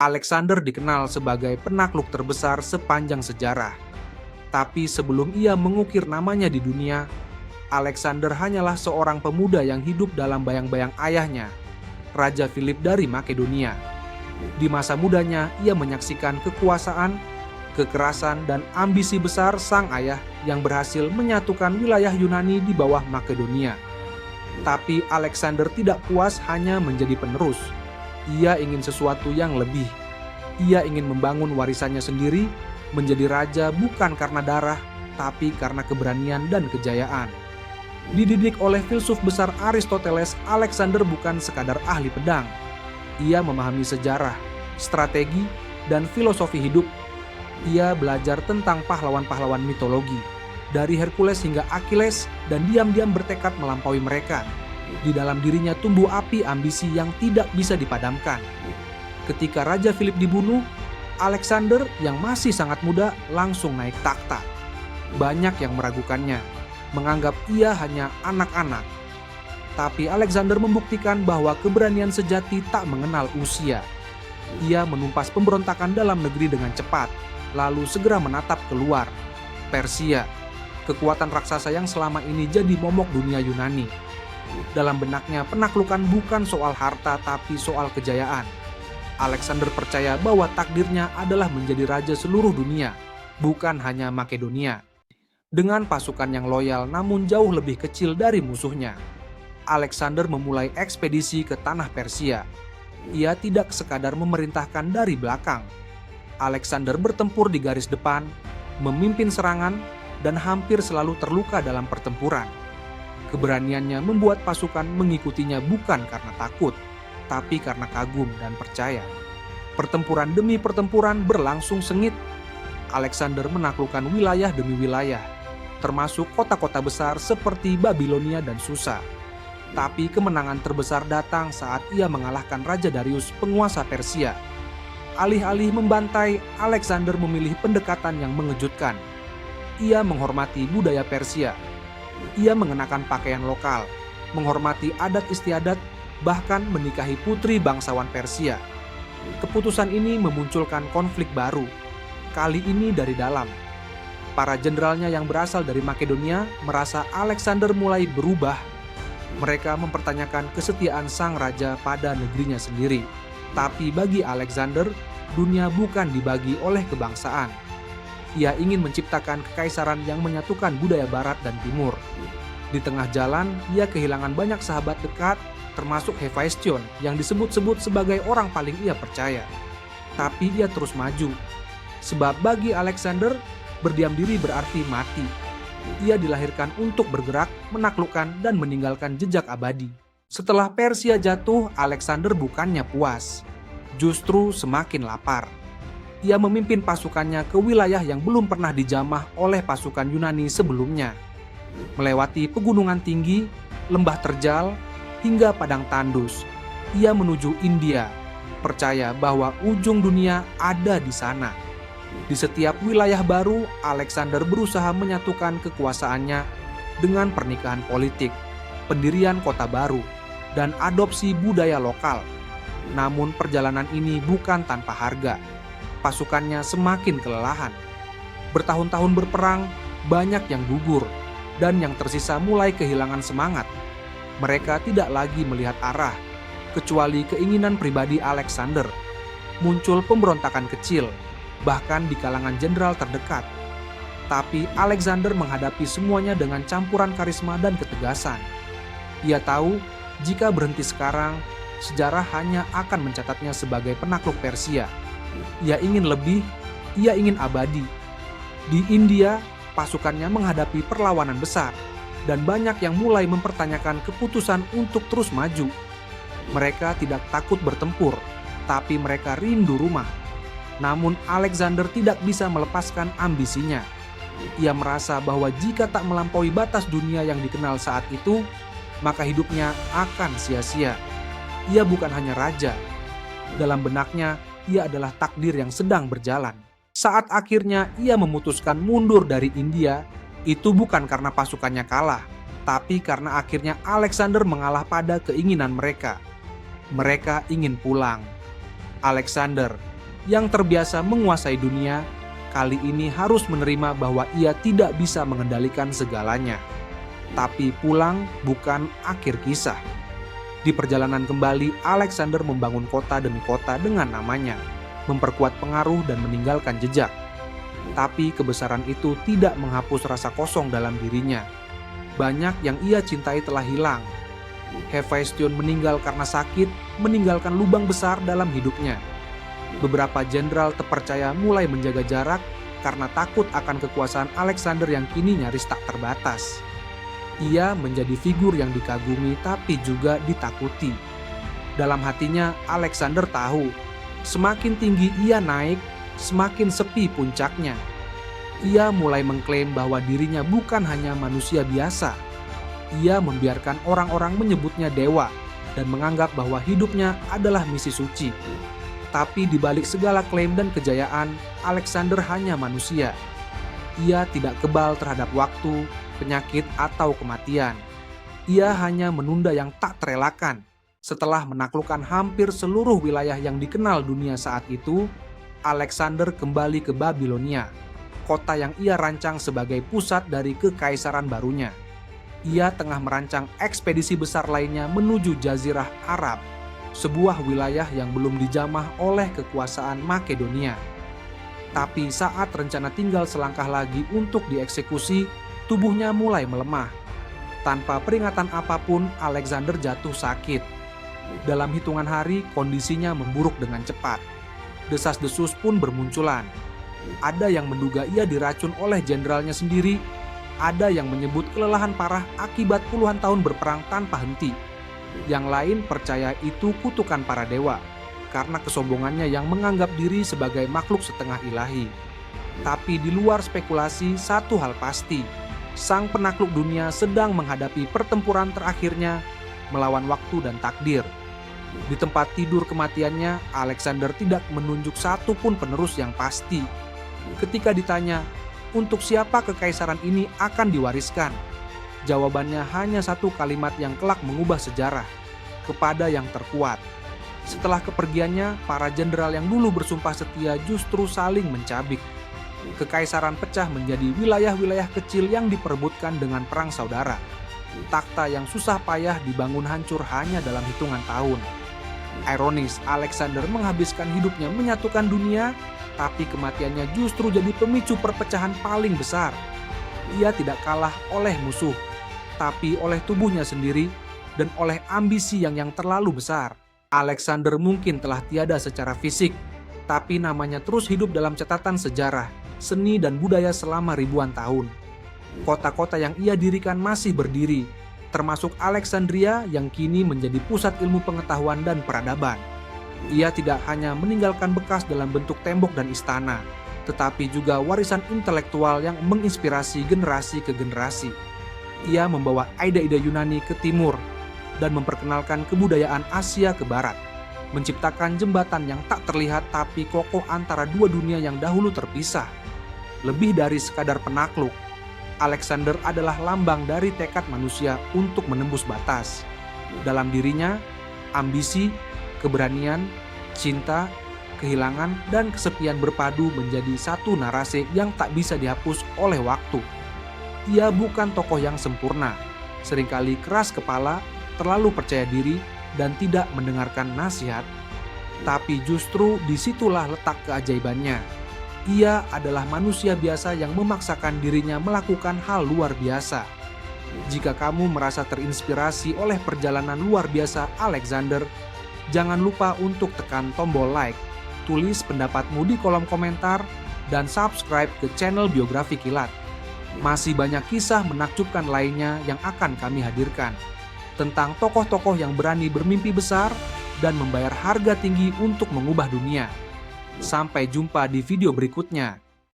Alexander dikenal sebagai penakluk terbesar sepanjang sejarah. Tapi sebelum ia mengukir namanya di dunia, Alexander hanyalah seorang pemuda yang hidup dalam bayang-bayang ayahnya, Raja Philip dari Makedonia. Di masa mudanya, ia menyaksikan kekuasaan, kekerasan, dan ambisi besar sang ayah yang berhasil menyatukan wilayah Yunani di bawah Makedonia. Tapi Alexander tidak puas hanya menjadi penerus. Ia ingin sesuatu yang lebih. Ia ingin membangun warisannya sendiri, menjadi raja bukan karena darah, tapi karena keberanian dan kejayaan. Dididik oleh filsuf besar Aristoteles, Alexander bukan sekadar ahli pedang. Ia memahami sejarah, strategi, dan filosofi hidup. Ia belajar tentang pahlawan-pahlawan mitologi, dari Hercules hingga Achilles, dan diam-diam bertekad melampaui mereka. Di dalam dirinya tumbuh api ambisi yang tidak bisa dipadamkan. Ketika Raja Philip dibunuh, Alexander yang masih sangat muda langsung naik takhta. Banyak yang meragukannya, menganggap ia hanya anak-anak. Tapi Alexander membuktikan bahwa keberanian sejati tak mengenal usia. Ia menumpas pemberontakan dalam negeri dengan cepat, lalu segera menatap keluar. Persia, kekuatan raksasa yang selama ini jadi momok dunia Yunani. Dalam benaknya, penaklukan bukan soal harta tapi soal kejayaan. Alexander percaya bahwa takdirnya adalah menjadi raja seluruh dunia, bukan hanya Makedonia. Dengan pasukan yang loyal namun jauh lebih kecil dari musuhnya, Alexander memulai ekspedisi ke tanah Persia. Ia tidak sekadar memerintahkan dari belakang. Alexander bertempur di garis depan, memimpin serangan, dan hampir selalu terluka dalam pertempuran. Keberaniannya membuat pasukan mengikutinya bukan karena takut, tapi karena kagum dan percaya. Pertempuran demi pertempuran berlangsung sengit. Alexander menaklukkan wilayah demi wilayah, termasuk kota-kota besar seperti Babilonia dan Susa. Tapi kemenangan terbesar datang saat ia mengalahkan Raja Darius, penguasa Persia. Alih-alih membantai, Alexander memilih pendekatan yang mengejutkan. Ia menghormati budaya Persia. Ia mengenakan pakaian lokal, menghormati adat istiadat, bahkan menikahi putri bangsawan Persia. Keputusan ini memunculkan konflik baru, kali ini dari dalam. Para jenderalnya yang berasal dari Makedonia merasa Alexander mulai berubah. Mereka mempertanyakan kesetiaan sang raja pada negerinya sendiri. Tapi bagi Alexander, dunia bukan dibagi oleh kebangsaan. Ia ingin menciptakan kekaisaran yang menyatukan budaya barat dan timur. Di tengah jalan, ia kehilangan banyak sahabat dekat, termasuk Hephaestion yang disebut-sebut sebagai orang paling ia percaya. Tapi ia terus maju. Sebab bagi Alexander, berdiam diri berarti mati. Ia dilahirkan untuk bergerak, menaklukkan, dan meninggalkan jejak abadi. Setelah Persia jatuh, Alexander bukannya puas, justru semakin lapar. Ia memimpin pasukannya ke wilayah yang belum pernah dijamah oleh pasukan Yunani sebelumnya. Melewati pegunungan tinggi, lembah terjal, hingga padang tandus, ia menuju India, percaya bahwa ujung dunia ada di sana. Di setiap wilayah baru, Alexander berusaha menyatukan kekuasaannya dengan pernikahan politik, pendirian kota baru, dan adopsi budaya lokal. Namun perjalanan ini bukan tanpa harga. Pasukannya semakin kelelahan. Bertahun-tahun berperang, banyak yang gugur, dan yang tersisa mulai kehilangan semangat. Mereka tidak lagi melihat arah, kecuali keinginan pribadi Alexander. Muncul pemberontakan kecil, bahkan di kalangan jenderal terdekat. Tapi Alexander menghadapi semuanya dengan campuran karisma dan ketegasan. Ia tahu, jika berhenti sekarang, sejarah hanya akan mencatatnya sebagai penakluk Persia. Ia ingin lebih, ia ingin abadi. Di India, pasukannya menghadapi perlawanan besar, dan banyak yang mulai mempertanyakan keputusan untuk terus maju. Mereka tidak takut bertempur, tapi mereka rindu rumah. Namun Alexander tidak bisa melepaskan ambisinya. Ia merasa bahwa jika tak melampaui batas dunia yang dikenal saat itu, maka hidupnya akan sia-sia. Ia bukan hanya raja. Dalam benaknya, ia adalah takdir yang sedang berjalan. Saat akhirnya ia memutuskan mundur dari India, itu bukan karena pasukannya kalah, tapi karena akhirnya Alexander mengalah pada keinginan mereka. Mereka ingin pulang. Alexander, yang terbiasa menguasai dunia, kali ini harus menerima bahwa ia tidak bisa mengendalikan segalanya. Tapi pulang bukan akhir kisah. Di perjalanan kembali, Alexander membangun kota demi kota dengan namanya, memperkuat pengaruh dan meninggalkan jejak. Tapi kebesaran itu tidak menghapus rasa kosong dalam dirinya. Banyak yang ia cintai telah hilang. Hephaestion meninggal karena sakit, meninggalkan lubang besar dalam hidupnya. Beberapa jenderal terpercaya mulai menjaga jarak karena takut akan kekuasaan Alexander yang kini nyaris tak terbatas. Ia menjadi figur yang dikagumi tapi juga ditakuti. Dalam hatinya, Alexander tahu, semakin tinggi ia naik, semakin sepi puncaknya. Ia mulai mengklaim bahwa dirinya bukan hanya manusia biasa. Ia membiarkan orang-orang menyebutnya dewa dan menganggap bahwa hidupnya adalah misi suci. Tapi di balik segala klaim dan kejayaan, Alexander hanya manusia. Ia tidak kebal terhadap waktu, penyakit, atau kematian. Ia hanya menunda yang tak terelakkan. Setelah menaklukkan hampir seluruh wilayah yang dikenal dunia saat itu, Alexander kembali ke Babilonia, kota yang ia rancang sebagai pusat dari kekaisaran barunya. Ia tengah merancang ekspedisi besar lainnya menuju Jazirah Arab, sebuah wilayah yang belum dijamah oleh kekuasaan Makedonia. Tapi saat rencana tinggal selangkah lagi untuk dieksekusi, tubuhnya mulai melemah. Tanpa peringatan apapun, Alexander jatuh sakit. Dalam hitungan hari, kondisinya memburuk dengan cepat. Desas-desus pun bermunculan. Ada yang menduga ia diracun oleh jenderalnya sendiri. Ada yang menyebut kelelahan parah akibat puluhan tahun berperang tanpa henti. Yang lain percaya itu kutukan para dewa, karena kesombongannya yang menganggap diri sebagai makhluk setengah ilahi. Tapi di luar spekulasi, satu hal pasti, sang penakluk dunia sedang menghadapi pertempuran terakhirnya melawan waktu dan takdir. Di tempat tidur kematiannya, Alexander tidak menunjuk satu pun penerus yang pasti. Ketika ditanya, untuk siapa kekaisaran ini akan diwariskan? Jawabannya hanya satu kalimat yang kelak mengubah sejarah, kepada yang terkuat. Setelah kepergiannya, para jenderal yang dulu bersumpah setia justru saling mencabik. Kekaisaran pecah menjadi wilayah-wilayah kecil yang diperebutkan dengan perang saudara. Takhta yang susah payah dibangun hancur hanya dalam hitungan tahun. Ironis, Alexander menghabiskan hidupnya menyatukan dunia, tapi kematiannya justru jadi pemicu perpecahan paling besar. Ia tidak kalah oleh musuh, tapi oleh tubuhnya sendiri dan oleh ambisi yang terlalu besar. Alexander mungkin telah tiada secara fisik, tapi namanya terus hidup dalam catatan sejarah, seni dan budaya selama ribuan tahun. Kota-kota yang ia dirikan masih berdiri, termasuk Alexandria yang kini menjadi pusat ilmu pengetahuan dan peradaban. Ia tidak hanya meninggalkan bekas dalam bentuk tembok dan istana, tetapi juga warisan intelektual yang menginspirasi generasi ke generasi. Ia membawa ide-ide Yunani ke timur dan memperkenalkan kebudayaan Asia ke barat, menciptakan jembatan yang tak terlihat tapi kokoh antara dua dunia yang dahulu terpisah. Lebih dari sekadar penakluk, Alexander adalah lambang dari tekad manusia untuk menembus batas. Dalam dirinya, ambisi, keberanian, cinta, kehilangan, dan kesepian berpadu menjadi satu narasi yang tak bisa dihapus oleh waktu. Ia bukan tokoh yang sempurna, seringkali keras kepala, terlalu percaya diri, dan tidak mendengarkan nasihat. Tapi justru disitulah letak keajaibannya. Ia adalah manusia biasa yang memaksakan dirinya melakukan hal luar biasa. Jika kamu merasa terinspirasi oleh perjalanan luar biasa Alexander, jangan lupa untuk tekan tombol like, tulis pendapatmu di kolom komentar, dan subscribe ke channel Biografi Kilat. Masih banyak kisah menakjubkan lainnya yang akan kami hadirkan, tentang tokoh-tokoh yang berani bermimpi besar dan membayar harga tinggi untuk mengubah dunia. Sampai jumpa di video berikutnya.